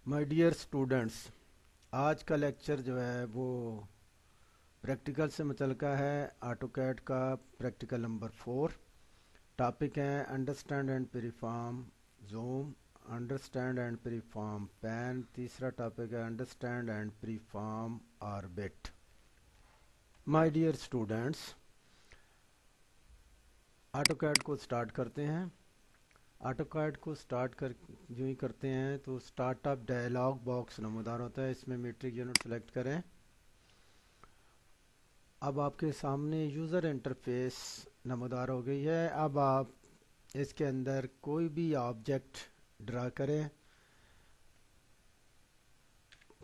My dear students, आज का lecture जो है वो प्रैक्टिकल से मुतल्लिका है। ऑटोकैड का प्रैक्टिकल नंबर 4। टॉपिक है understand and perform zoom, understand and perform pan. तीसरा टॉपिक है understand and perform orbit. My dear students, AutoCAD को स्टार्ट करते हैं। ऑटोकैड को स्टार्ट कर जो ही करते हैं तो स्टार्टअप डायलॉग बॉक्स नमूदार होता है। इसमें मीट्रिक यूनिट सेलेक्ट करें। अब आपके सामने यूज़र इंटरफेस नमूदार हो गई है। अब आप इसके अंदर कोई भी ऑब्जेक्ट ड्रा करें।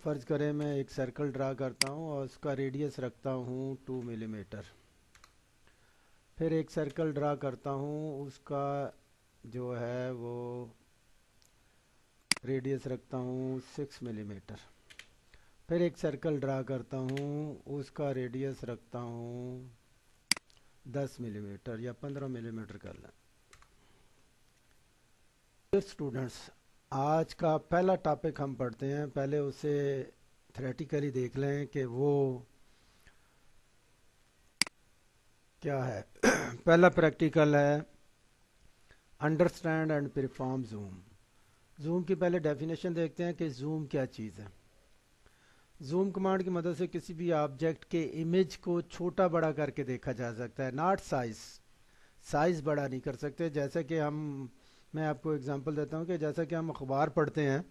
फ़र्ज़ करें मैं एक सर्कल ड्रा करता हूँ और उसका रेडियस रखता हूँ 2 मिलीमीटर। फिर एक सर्कल ड्रा करता हूँ, उसका जो है वो रेडियस रखता हूँ 6 मिलीमीटर। फिर एक सर्कल ड्रा करता हूँ, उसका रेडियस रखता हूँ 10 मिलीमीटर या 15 मिलीमीटर कर लें। स्टूडेंट्स, आज का पहला टॉपिक हम पढ़ते हैं। पहले उसे थ्योरेटिकली देख लें कि वो क्या है। पहला प्रैक्टिकल है understand and perform zoom. Zoom की पहले डेफिनेशन देखते हैं कि जूम क्या चीज़ है। जूम कमांड की मदद से किसी भी ऑब्जेक्ट के इमेज को छोटा बड़ा करके देखा जा सकता है। नॉट साइज़ बड़ा नहीं कर सकते। जैसे कि मैं आपको एग्जांपल देता हूँ कि जैसा कि हम अखबार पढ़ते हैं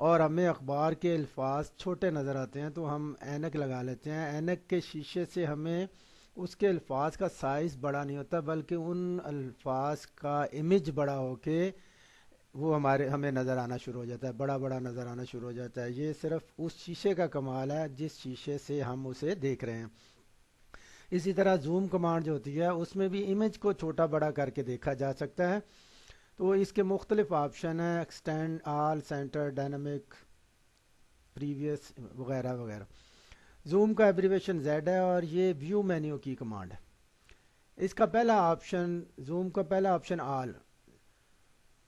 और हमें अखबार के अल्फाज छोटे नज़र आते हैं तो हम ऐनक लगा लेते हैं। ऐनक के शीशे से हमें उसके अल्फाज का साइज़ बड़ा नहीं होता, बल्कि उन अल्फाज का इमेज बड़ा होके वो हमें नज़र आना शुरू हो जाता है, बड़ा बड़ा नज़र आना शुरू हो जाता है। ये सिर्फ उस शीशे का कमाल है जिस शीशे से हम उसे देख रहे हैं। इसी तरह जूम कमांड जो होती है उसमें भी इमेज को छोटा बड़ा करके देखा जा सकता है। तो इसके मुख्तलिफ ऑप्शन हैं, extend, all, centre, dynamic, previous वगैरह वगैरह। जूम का एब्रीवेशन Z है और ये व्यू मेन्यू की कमांड है। इसका पहला ऑप्शन, जूम का पहला ऑप्शन ऑल।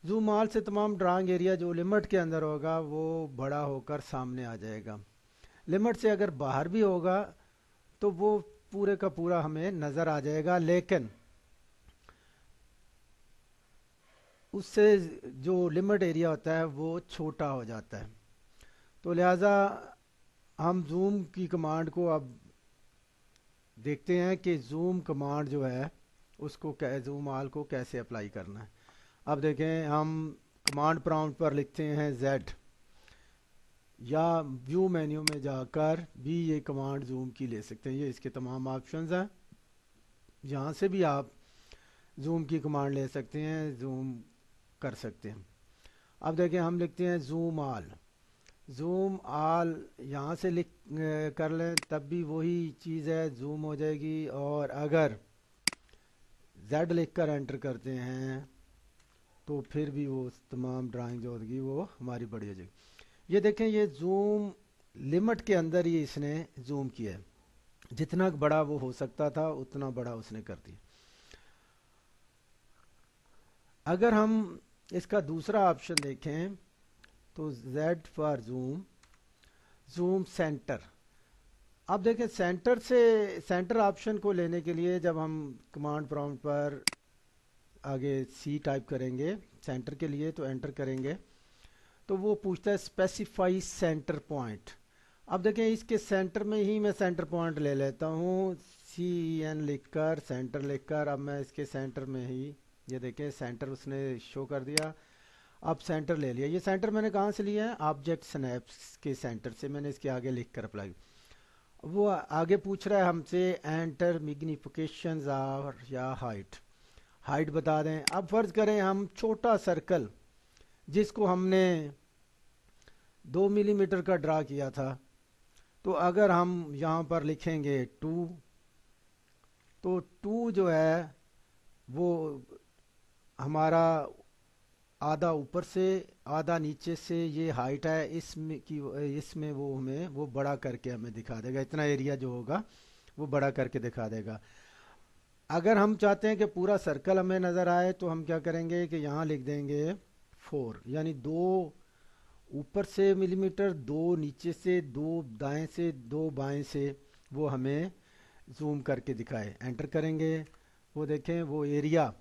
जूम ऑल से तमाम ड्राइंग एरिया जो लिमिट के अंदर होगा वो बड़ा होकर सामने आ जाएगा। लिमिट से अगर बाहर भी होगा तो वो पूरे का पूरा हमें नज़र आ जाएगा, लेकिन उससे जो लिमिट एरिया होता है वो छोटा हो जाता है। तो लिहाजा हम जूम की कमांड को अब देखते हैं कि जूम कमांड जो है उसको जूम ऑल को कैसे अप्लाई करना है। अब देखें, हम कमांड प्रॉम्प्ट पर लिखते हैं Z, या व्यू मेन्यू में जाकर भी ये कमांड जूम की ले सकते हैं। ये इसके तमाम ऑप्शंस हैं, यहाँ से भी आप जूम की कमांड ले सकते हैं, जूम कर सकते हैं। अब देखें, हम लिखते हैं जूम ऑल। जूम ऑल यहाँ से कर लें तब भी वही चीज़ है, जूम हो जाएगी। और अगर Z लिख कर एंटर करते हैं तो फिर भी वो तमाम ड्राइंग जो होगी वो हमारी बड़ी हो जाएगी। ये देखें, ये जूम लिमिट के अंदर ही इसने जूम किया है। जितना बड़ा वो हो सकता था उतना बड़ा उसने कर दिया। अगर हम इसका दूसरा ऑप्शन देखें तो Z for zoom, zoom centre. अब देखें, सेंटर ऑप्शन को लेने के लिए जब हम कमांड प्रॉम्प्ट पर आगे C टाइप करेंगे सेंटर के लिए तो एंटर करेंगे तो वो पूछता है स्पेसिफाई सेंटर पॉइंट। अब देखें, इसके सेंटर में ही मैं सेंटर पॉइंट ले लेता हूँ, CEN लिखकर सेंटर लिखकर। अब मैं इसके सेंटर में ही, ये देखें सेंटर उसने शो कर दिया। अब सेंटर ले लिया। ये सेंटर मैंने कहाँ से लिया है? ऑब्जेक्ट स्नैप्स के सेंटर से मैंने इसके आगे लिख कर अप्लाई। वो आगे पूछ रहा है हमसे एंटर मैग्निफिकेशन और या हाइट बता दें। अब फर्ज करें हम छोटा सर्कल जिसको हमने 2 मिलीमीटर का ड्रा किया था, तो अगर हम यहाँ पर लिखेंगे 2, तो 2 जो है वो हमारा आधा ऊपर से आधा नीचे से ये हाइट है। इसमें वो हमें वो बड़ा करके हमें दिखा देगा। इतना एरिया जो होगा वो बड़ा करके दिखा देगा। अगर हम चाहते हैं कि पूरा सर्कल हमें नज़र आए तो हम क्या करेंगे कि यहाँ लिख देंगे 4, यानी 2 ऊपर से मिलीमीटर, 2 नीचे से, 2 दाएं से, 2 बाएं से, वो हमें जूम करके दिखाए। एंटर करेंगे, वो देखें वो एरिया,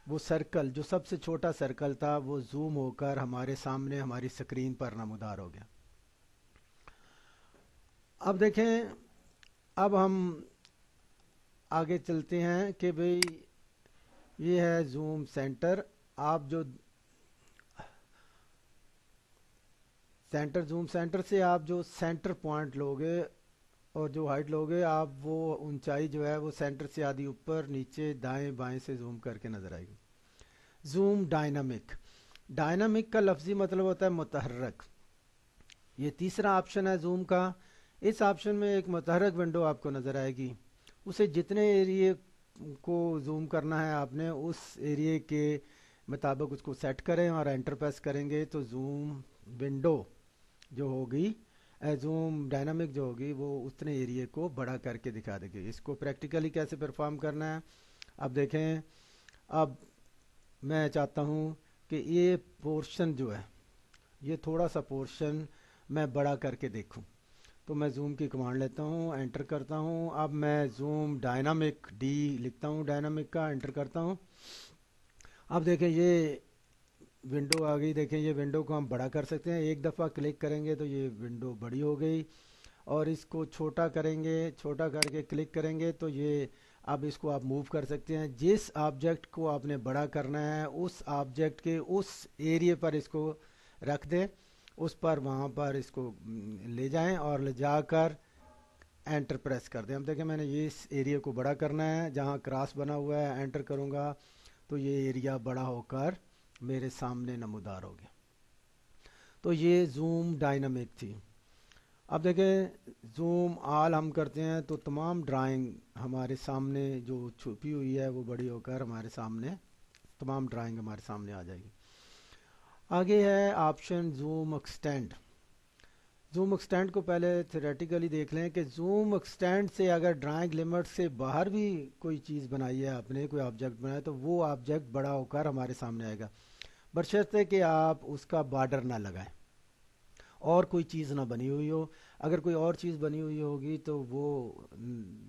वो सर्कल जो सबसे छोटा सर्कल था वो जूम होकर हमारे सामने हमारी स्क्रीन पर नमूदार हो गया। अब देखें, अब हम आगे चलते हैं कि भाई ये है जूम सेंटर। आप जो सेंटर, जूम सेंटर से आप जो सेंटर पॉइंट लोगे और जो हाइट लोगे आप, वो ऊंचाई जो है वो सेंटर से आधी ऊपर नीचे दाएं बाएं से जूम करके नजर आएगी। जूम डायनामिक, डायनामिक का लफ्जी मतलब होता है मुतहर्रक। ये तीसरा ऑप्शन है जूम का। इस ऑप्शन में एक मुतहर्रक विंडो आपको नजर आएगी। उसे जितने एरिया को जूम करना है आपने, उस एरिया के मुताबिक उसको सेट करें और एंटर प्रेस करेंगे तो जूम विंडो जो होगी, जूम डायनामिक जो होगी, वो उतने एरिया को बड़ा करके दिखा देगी। इसको प्रैक्टिकली कैसे परफॉर्म करना है अब देखें। अब मैं चाहता हूँ कि ये पोर्शन जो है, ये थोड़ा सा पोर्शन मैं बड़ा करके देखूं, तो मैं जूम की कमांड लेता हूँ, एंटर करता हूँ। अब मैं जूम डायनामिक डी लिखता हूँ, डायनामिक का एंटर करता हूँ। अब देखें ये विंडो आ गई। देखें ये विंडो को हम बड़ा कर सकते हैं, एक दफ़ा क्लिक करेंगे तो ये विंडो बड़ी हो गई। और इसको छोटा करेंगे, छोटा करके क्लिक करेंगे तो ये, अब इसको आप मूव कर सकते हैं। जिस ऑब्जेक्ट को आपने बड़ा करना है उस ऑब्जेक्ट के उस एरिया पर इसको रख दें, उस पर वहाँ पर इसको ले जाएं और ले जाकर एंटर प्रेस कर दें। अब देखें मैंने ये इस एरिया को बड़ा करना है, जहाँ क्रॉस बना हुआ है एंटर करूँगा तो ये एरिया बड़ा होकर मेरे सामने नमूदार हो गया। तो ये जूम डायनामिक थी। अब देखें जूम ऑल हम करते हैं तो तमाम ड्राइंग हमारे सामने जो छुपी हुई है वो बड़ी होकर हमारे सामने, तमाम ड्राइंग हमारे सामने आ जाएगी। आगे है option zoom extend. Zoom extend को पहले थ्योरेटिकली देख लें कि जूम एक्सटेंड से अगर ड्राइंग लिमिट से बाहर भी कोई चीज़ बनाई है आपने, कोई ऑब्जेक्ट बनाया, तो वो ऑब्जेक्ट बड़ा होकर हमारे सामने आएगा, बशर्ते कि आप उसका बॉर्डर ना लगाएं और कोई चीज़ ना बनी हुई हो। अगर कोई और चीज़ बनी हुई होगी तो वो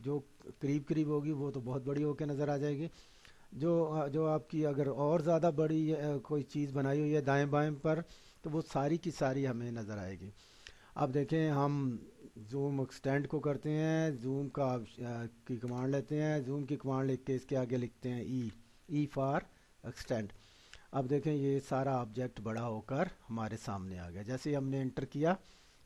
जो करीब करीब होगी वो तो बहुत बड़ी होकर नज़र आ जाएगी। जो जो आपकी अगर और ज़्यादा बड़ी कोई चीज़ बनाई हुई है दाएं बाएं पर, तो वो सारी की सारी हमें नज़र आएगी। अब देखें हम जूम एक्सटेंड को करते हैं, जूम का की कमांड लेते हैं, जूम की कमांड लिख के इसके आगे लिखते हैं ई फॉर एक्सटेंड। अब देखें ये सारा ऑब्जेक्ट बड़ा होकर हमारे सामने आ गया। जैसे ही हमने एंटर किया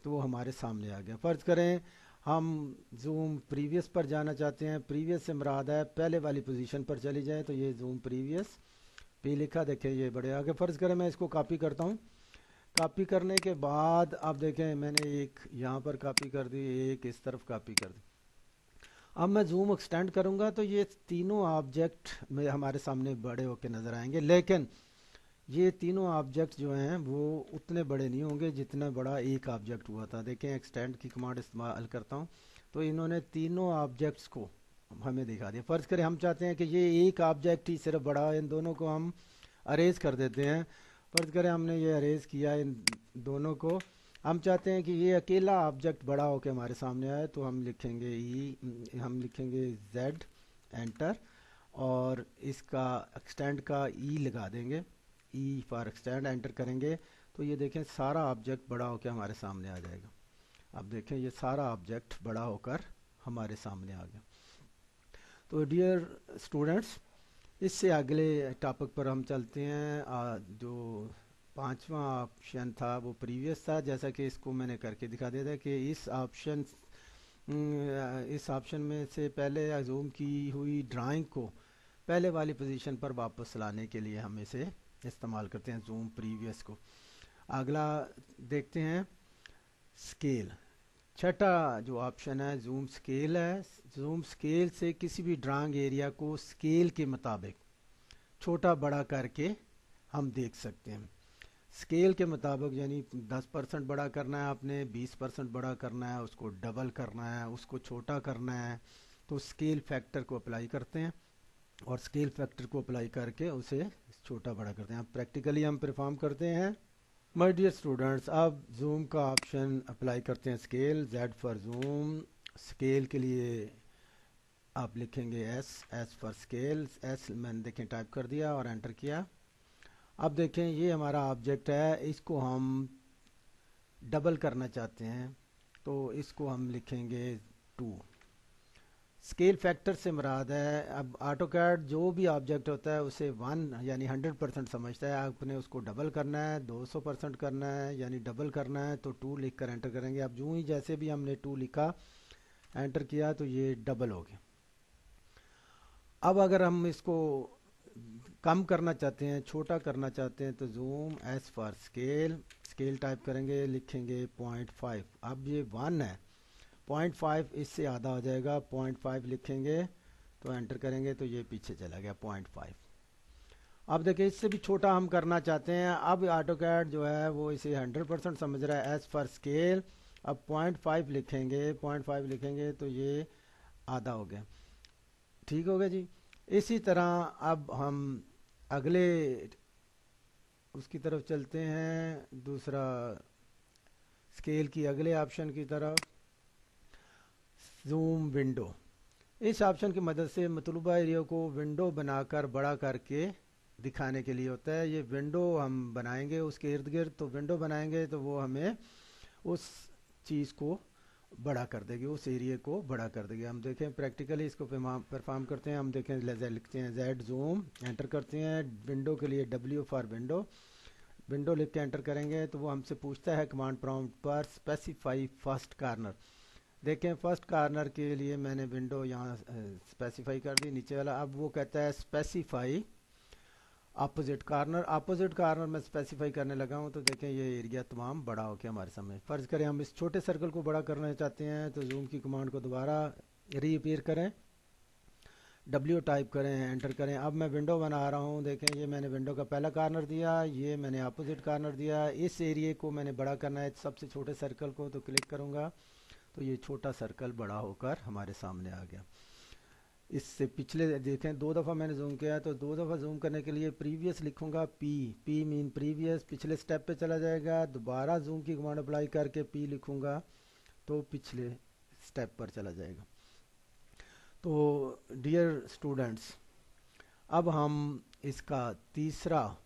तो वो हमारे सामने आ गया। फ़र्ज़ करें हम जूम प्रीवियस पर जाना चाहते हैं, प्रीवियस से मुराद है पहले वाली पोजीशन पर चली जाए, तो ये जूम प्रीवियस पे लिखा, देखें ये बड़े आगे। फ़र्ज़ करें मैं इसको कॉपी करता हूँ। कॉपी करने के बाद अब देखें मैंने एक यहाँ पर कॉपी कर दी, एक इस तरफ कॉपी कर दी। अब मैं जूम एक्सटेंड करूँगा तो ये तीनों ऑब्जेक्ट में हमारे सामने बड़े होकर नज़र आएंगे, लेकिन ये तीनों ऑब्जेक्ट जो हैं वो उतने बड़े नहीं होंगे जितना बड़ा एक ऑब्जेक्ट हुआ था। देखें एक्सटेंड की कमांड इस्तेमाल करता हूँ तो इन्होंने तीनों ऑब्जेक्ट्स को हमें दिखा दिया। फ़र्ज़ करें हम चाहते हैं कि ये एक ऑब्जेक्ट ही सिर्फ बड़ा है, इन दोनों को हम अरेज कर देते हैं। फ़र्ज़ करें हमने ये अरेज किया इन दोनों को, हम चाहते हैं कि ये अकेला ऑब्जेक्ट बड़ा होकर हमारे सामने आए, तो हम लिखेंगे हम लिखेंगे जेड एंटर और इसका एक्सटेंड का लगा देंगे, ई फॉर एक्सटेंड एंटर करेंगे तो ये देखें सारा ऑब्जेक्ट बड़ा होकर हमारे सामने आ जाएगा। अब देखें ये सारा ऑब्जेक्ट बड़ा होकर हमारे सामने आ गया। तो डियर स्टूडेंट्स, इससे अगले टॉपिक पर हम चलते हैं। जो पांचवा ऑप्शन था वो प्रीवियस था, जैसा कि इसको मैंने करके दिखा दिया था कि इस ऑप्शन में से पहले जूम की हुई ड्राइंग को पहले वाली पोजीशन पर वापस लाने के लिए हम इसे इस्तेमाल करते हैं जूम प्रीवियस को। अगला देखते हैं स्केल। छठा जो ऑप्शन है जूम स्केल है। जूम स्केल से किसी भी ड्राइंग एरिया को स्केल के मुताबिक छोटा बड़ा करके हम देख सकते हैं। स्केल के मुताबिक यानी 10% बड़ा करना है आपने, 20% बड़ा करना है, उसको डबल करना है, उसको छोटा करना है, तो स्केल फैक्टर को अप्लाई करते हैं और स्केल फैक्टर को अप्लाई करके उसे छोटा बड़ा करते हैं। प्रैक्टिकली हम परफॉर्म करते हैं। माय डियर स्टूडेंट्स, अब जूम का ऑप्शन अप्लाई करते हैं। Scale, Z for zoom. Scale के लिए आप लिखेंगे एस फॉर स्केल। एस मैंने देखें टाइप कर दिया और एंटर किया। अब देखें ये हमारा ऑब्जेक्ट है, इसको हम डबल करना चाहते हैं तो इसको हम लिखेंगे 2। स्केल फैक्टर से मुराद है, अब ऑटोकैड जो भी ऑब्जेक्ट होता है उसे 1 यानी 100% समझता है। आपने उसको डबल करना है, 200% करना है यानी डबल करना है तो 2 लिख कर एंटर करेंगे। अब यूं ही जैसे भी हमने 2 लिखा, एंटर किया तो ये डबल हो गया। अब अगर हम इसको कम करना चाहते हैं, छोटा करना चाहते हैं तो zoom S for scale. Scale type करेंगे, लिखेंगे 0.5। अब ये 1 है, 0.5 इससे आधा हो जाएगा, 0.5 लिखेंगे तो एंटर करेंगे तो ये पीछे चला गया 0.5। अब देखिए इससे भी छोटा हम करना चाहते हैं। अब ऑटोकैड जो है वो इसे 100% समझ रहा है। एज फॉर स्केल अब 0.5 लिखेंगे, 0.5 लिखेंगे तो ये आधा हो गया। ठीक हो गया जी। इसी तरह अब हम अगले उसकी तरफ चलते हैं, दूसरा स्केल की अगले ऑप्शन की तरफ। जूम विंडो, इस ऑप्शन की मदद से मतलूबा एरिया को विंडो बनाकर बड़ा करके दिखाने के लिए होता है। ये विंडो हम बनाएंगे उसके इर्द गिर्द, तो विंडो बनाएंगे तो वो हमें उस चीज़ को बड़ा कर देगी, उस एरिया को बड़ा कर देगी। हम देखें प्रैक्टिकली इसको परफॉर्म करते हैं। हम देखें लिखते हैं जेड जूम, एंटर करते हैं। विंडो के लिए डब्ल्यू फॉर विंडो, विंडो लिख के एंटर करेंगे तो वो हमसे पूछता है कमांड प्रॉम्प्ट पर स्पेसिफाई फर्स्ट कार्नर। देखें फर्स्ट कार्नर के लिए मैंने विंडो यहाँ स्पेसिफाई कर दी, नीचे वाला। अब वो कहता है specify opposite corner. Opposite corner में स्पेसिफाई करने लगा हूँ तो देखें ये एरिया तमाम बड़ा हो गया हमारे सामने। फ़र्ज़ करें हम इस छोटे सर्कल को बड़ा करना चाहते हैं तो जूम की कमांड को दोबारा रीअपीयर करें, डब्ल्यू टाइप करें, एंटर करें। अब मैं विंडो बना रहा हूँ, देखें ये मैंने विंडो का पहला कार्नर दिया, ये मैंने अपोजिट कार्नर दिया। इस एरिया को मैंने बड़ा करना है, सबसे छोटे सर्कल को, तो क्लिक करूँगा तो ये छोटा सर्कल बड़ा होकर हमारे सामने आ गया। इससे पिछले देखें 2 दफ़ा मैंने जूम किया तो 2 दफ़ा जूम करने के लिए प्रीवियस लिखूंगा पी मीन प्रीवियस, पिछले स्टेप पे चला जाएगा। दोबारा जूम की कमांड अप्लाई करके पी लिखूंगा तो पिछले स्टेप पर चला जाएगा। तो डियर स्टूडेंट्स, अब हम इसका तीसरा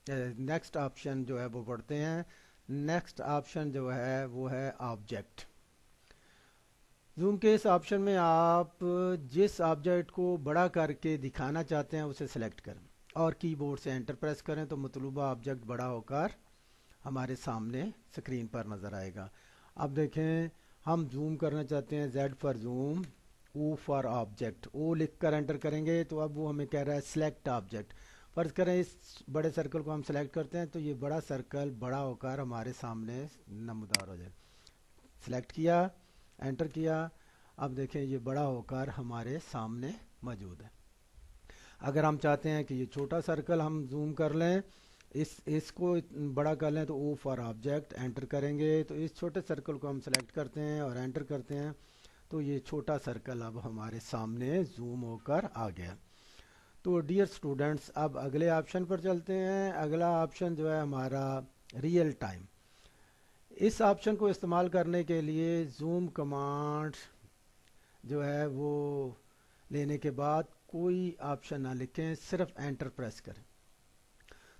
नेक्स्ट ऑप्शन जो है वो पढ़ते हैं। नेक्स्ट ऑप्शन जो है वो है ऑब्जेक्ट। जूम के इस ऑप्शन में आप जिस ऑब्जेक्ट को बड़ा करके दिखाना चाहते हैं उसे सिलेक्ट करें और कीबोर्ड से एंटर प्रेस करें तो मतलूबा ऑब्जेक्ट बड़ा होकर हमारे सामने स्क्रीन पर नज़र आएगा। अब देखें हम जूम करना चाहते हैं, Z for zoom, O for object. O लिख कर एंटर करेंगे तो अब वो हमें कह रहा है सिलेक्ट ऑब्जेक्ट। फ़र्ज़ करें इस बड़े सर्कल को हम सेलेक्ट करते हैं तो ये बड़ा सर्कल बड़ा होकर हमारे सामने नमदार हो जाए। सिलेक्ट किया, एंटर किया, अब देखें ये बड़ा होकर हमारे सामने मौजूद है। अगर हम चाहते हैं कि ये छोटा सर्कल हम जूम कर लें, इसको बड़ा कर लें तो ओ फॉर ऑब्जेक्ट, एंटर करेंगे तो इस छोटे सर्कल को हम सेलेक्ट करते हैं और एंटर करते हैं तो ये छोटा सर्कल अब हमारे सामने जूम होकर आ गया। तो डियर स्टूडेंट्स, अब अगले ऑप्शन पर चलते हैं। अगला ऑप्शन जो है हमारा रियल टाइम। इस ऑप्शन को इस्तेमाल करने के लिए जूम कमांड जो है वो लेने के बाद कोई ऑप्शन ना लिखें, सिर्फ एंटर प्रेस करें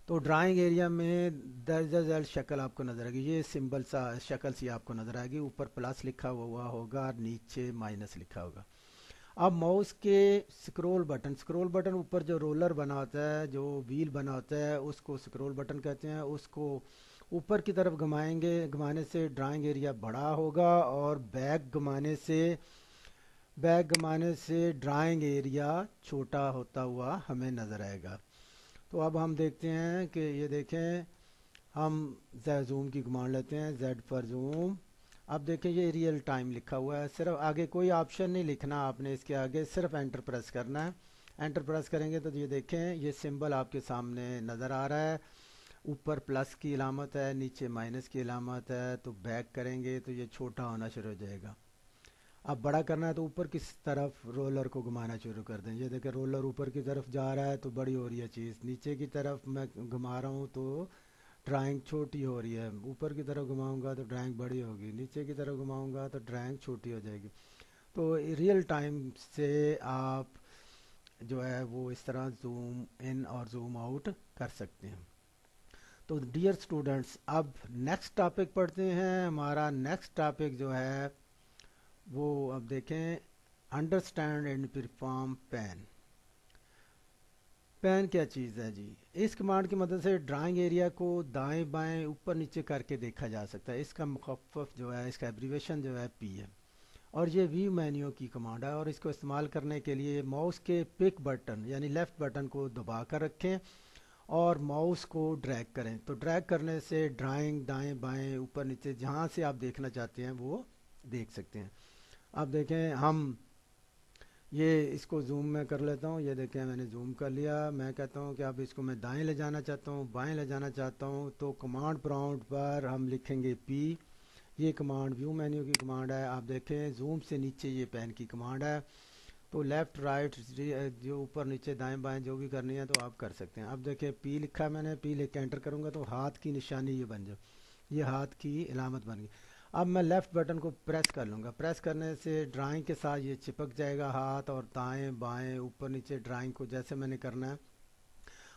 तो ड्राइंग एरिया में दर्ज झैल शक्ल आपको नज़र आएगी। ये सिंबल सा शक्ल सी आपको नज़र आएगी, ऊपर प्लस लिखा हुआ होगा, नीचे माइनस लिखा होगा। अब माउस के स्क्रॉल बटन ऊपर जो रोलर बना होता है, जो व्हील बना होता है, उसको स्क्रॉल बटन कहते हैं। उसको ऊपर की तरफ घुमाएंगे, घुमाने से ड्राइंग एरिया बड़ा होगा और बैक घुमाने से ड्राइंग एरिया छोटा होता हुआ हमें नज़र आएगा। तो अब हम देखते हैं कि ये देखें, हम जूम की कमांड लेते हैं, जेड फॉर जूम। अब देखें ये रियल टाइम लिखा हुआ है, सिर्फ आगे कोई ऑप्शन नहीं लिखना आपने, इसके आगे सिर्फ एंटर प्रेस करना है। एंटर प्रेस करेंगे तो ये देखें ये सिंबल आपके सामने नज़र आ रहा है, ऊपर प्लस की अलामत है, नीचे माइनस की अलामत है। तो बैक करेंगे तो ये छोटा होना शुरू हो जाएगा। अब बड़ा करना है तो ऊपर की तरफ रोलर को घुमाना शुरू कर दें। ये देखें रोलर ऊपर की तरफ जा रहा है तो बड़ी हो रही है चीज़, नीचे की तरफ मैं घुमा रहा हूँ तो ड्राइंग छोटी हो रही है, ऊपर की तरफ घुमाऊंगा तो ड्राइंग बड़ी होगी, नीचे की तरफ घुमाऊंगा तो ड्राइंग छोटी हो जाएगी। तो रियल टाइम से आप जो है वो इस तरह जूम इन और जूम आउट कर सकते हैं। तो डियर स्टूडेंट्स, अब नेक्स्ट टॉपिक पढ़ते हैं। हमारा नेक्स्ट टॉपिक जो है वो अब देखें, understand and perform pan. Pan क्या चीज़ है जी? इस कमांड की मदद से ड्राइंग एरिया को दाएं बाएं ऊपर नीचे करके देखा जा सकता है। इसका मुखफ़्फ़ जो है, इसका एब्रीवेशन जो है पी है। और ये व्यू मेन्यू की कमांड है, और इसको इस्तेमाल करने के लिए माउस के पिक बटन यानी लेफ़्ट बटन को दबा कर रखें और माउस को ड्रैग करें। तो ड्रैग करने से ड्राइंग दाएं बाएं ऊपर नीचे जहाँ से आप देखना चाहते हैं वो देख सकते हैं। अब देखें, हम ये इसको जूम में कर लेता हूँ। ये देखें, मैंने जूम कर लिया। मैं कहता हूँ कि अब इसको मैं दाएं ले जाना चाहता हूँ, बाएं ले जाना चाहता हूँ, तो कमांड प्रॉम्प्ट पर हम लिखेंगे पी। ये कमांड व्यू मेन्यू की कमांड है। आप देखें, जूम से नीचे ये पेन की कमांड है। तो लेफ़्ट राइट जो ऊपर नीचे दाएं बाएं जो भी करनी है तो आप कर सकते हैं। अब देखें, पी लिखा है मैंने, पी लिख के एंटर करूँगा तो हाथ की निशानी ये बन जाए, ये हाथ की इलामत बन गई। अब मैं लेफ़्ट बटन को प्रेस कर लूँगा। प्रेस करने से ड्राइंग के साथ ये चिपक जाएगा हाथ, और दाएं बाएं ऊपर नीचे ड्राइंग को जैसे मैंने करना है।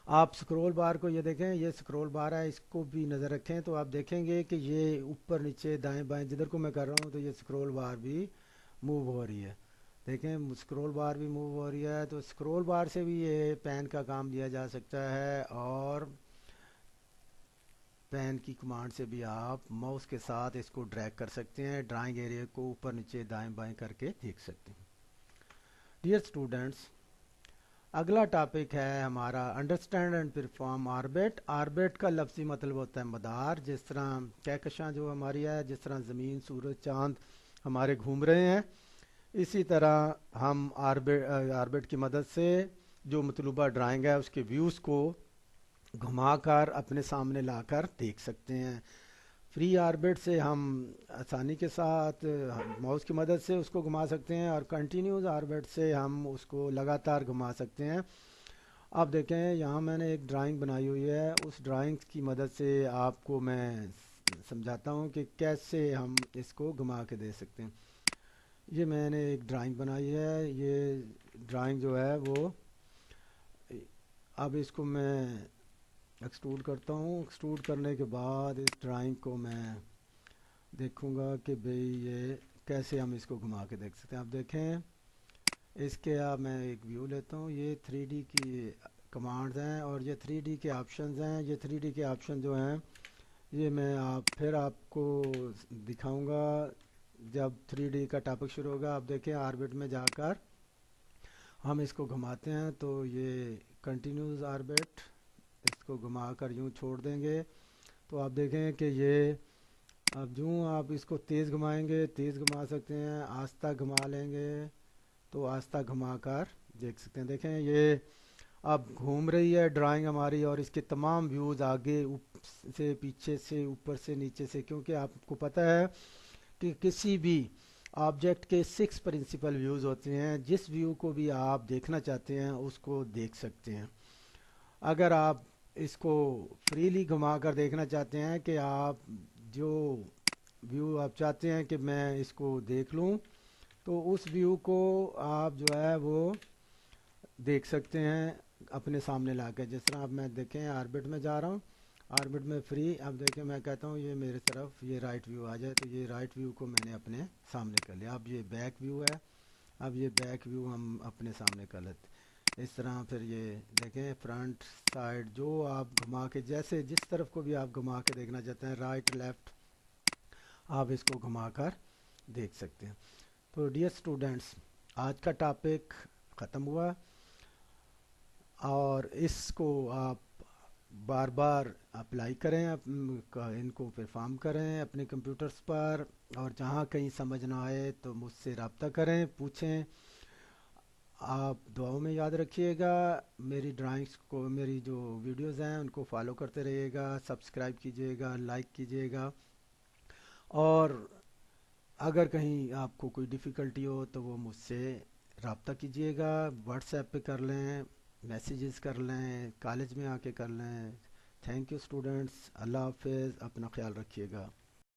आप स्क्रॉल बार को ये देखें, ये स्क्रॉल बार है, इसको भी नज़र रखें तो आप देखेंगे कि ये ऊपर नीचे दाएं बाएं जिधर को मैं कर रहा हूँ तो ये स्क्रॉल बार भी मूव हो रही है। देखें, स्क्रॉल बार भी मूव हो रही है। तो स्क्रॉल बार से भी ये पेन का काम लिया जा सकता है, और पेन की कमांड से भी आप माउस के साथ इसको ड्रैग कर सकते हैं, ड्राइंग एरिया को ऊपर नीचे दाएं बाएं करके देख सकते हैं। डियर स्टूडेंट्स, अगला टॉपिक है हमारा understand and perform orbit. Orbit का लफ्ज़ी मतलब होता है मदार। जिस तरह कहकशां जो हमारी है, जिस तरह ज़मीन सूरज चांद हमारे घूम रहे हैं, इसी तरह हम ऑर्बिट की मदद से जो मतलूबा ड्राइंग है उसके व्यूज़ को घुमाकर अपने सामने लाकर देख सकते हैं। फ्री ऑर्बिट से हम आसानी के साथ माउस की मदद से उसको घुमा सकते हैं, और कंटिन्यूस ऑर्बिट से हम उसको लगातार घुमा सकते हैं। आप देखें, यहाँ मैंने एक ड्राइंग बनाई हुई है। उस ड्राइंग की मदद से आपको मैं समझाता हूँ कि कैसे हम इसको घुमा के दे सकते हैं। ये मैंने एक ड्राइंग बनाई है। ये ड्राइंग जो है वो, अब इसको मैं एक्सट्रूड करता हूँ। एक्सट्रूड करने के बाद इस ड्राइंग को मैं देखूंगा कि भाई ये कैसे हम इसको घुमा के देख सकते हैं। आप देखें, इसके आप मैं एक व्यू लेता हूँ। ये 3D की कमांड्स हैं, और ये 3D के ऑप्शंस हैं। ये 3D के ऑप्शन जो हैं ये मैं फिर आपको दिखाऊंगा जब 3D का टॉपिक शुरू होगा। आप देखें, ऑर्बिट में जाकर हम इसको घुमाते हैं तो ये कंटिन्यूस ऑर्बिट, इसको घुमाकर यूं छोड़ देंगे तो आप देखें कि ये, अब यूं आप इसको तेज़ घुमाएंगे, तेज़ घुमा सकते हैं, आस्ता घुमा लेंगे तो आस्ता घुमा कर देख सकते हैं। देखें, ये अब घूम रही है ड्राइंग हमारी, और इसके तमाम व्यूज़ आगे से पीछे से ऊपर से नीचे से, क्योंकि आपको पता है कि किसी भी ऑब्जेक्ट के 6 प्रिंसिपल व्यूज़ होते हैं। जिस व्यू को भी आप देखना चाहते हैं उसको देख सकते हैं। अगर आप इसको फ्रीली घुमा कर देखना चाहते हैं कि आप जो व्यू आप चाहते हैं कि मैं इसको देख लूं, तो उस व्यू को आप जो है वो देख सकते हैं अपने सामने ला के। जिस तरह आप, मैं देखें ऑर्बिट में जा रहा हूँ, ऑर्बिट में फ्री, अब देखें मैं कहता हूँ ये मेरे तरफ ये राइट व्यू आ जाए, तो ये राइट व्यू को मैंने अपने सामने कर लिया। अब ये बैक व्यू है, अब ये बैक व्यू हम अपने सामने कर लेते। इस तरह फिर ये देखें फ्रंट साइड जो आप घुमा के, जैसे जिस तरफ को भी आप घुमा के देखना चाहते हैं, राइट लेफ़्ट, आप इसको घुमा कर देख सकते हैं। तो डियर स्टूडेंट्स, आज का टॉपिक ख़त्म हुआ, और इसको आप बार बार अप्लाई करें, इनको परफॉर्म करें अपने कंप्यूटर्स पर, और जहाँ कहीं समझ ना आए तो मुझसे रब्ता करें, पूछें। आप दुआओं में याद रखिएगा। मेरी ड्राइंग्स को, मेरी जो वीडियोस हैं उनको फॉलो करते रहिएगा, सब्सक्राइब कीजिएगा, लाइक कीजिएगा, और अगर कहीं आपको कोई डिफ़िकल्टी हो तो वो मुझसे रब्ता कीजिएगा। व्हाट्सएप पे कर लें, मैसेजेस कर लें, कॉलेज में आके कर लें, تھینک یو اسٹوڈینٹس، اللہ حافظ، اپنا خیال رکھیے گا.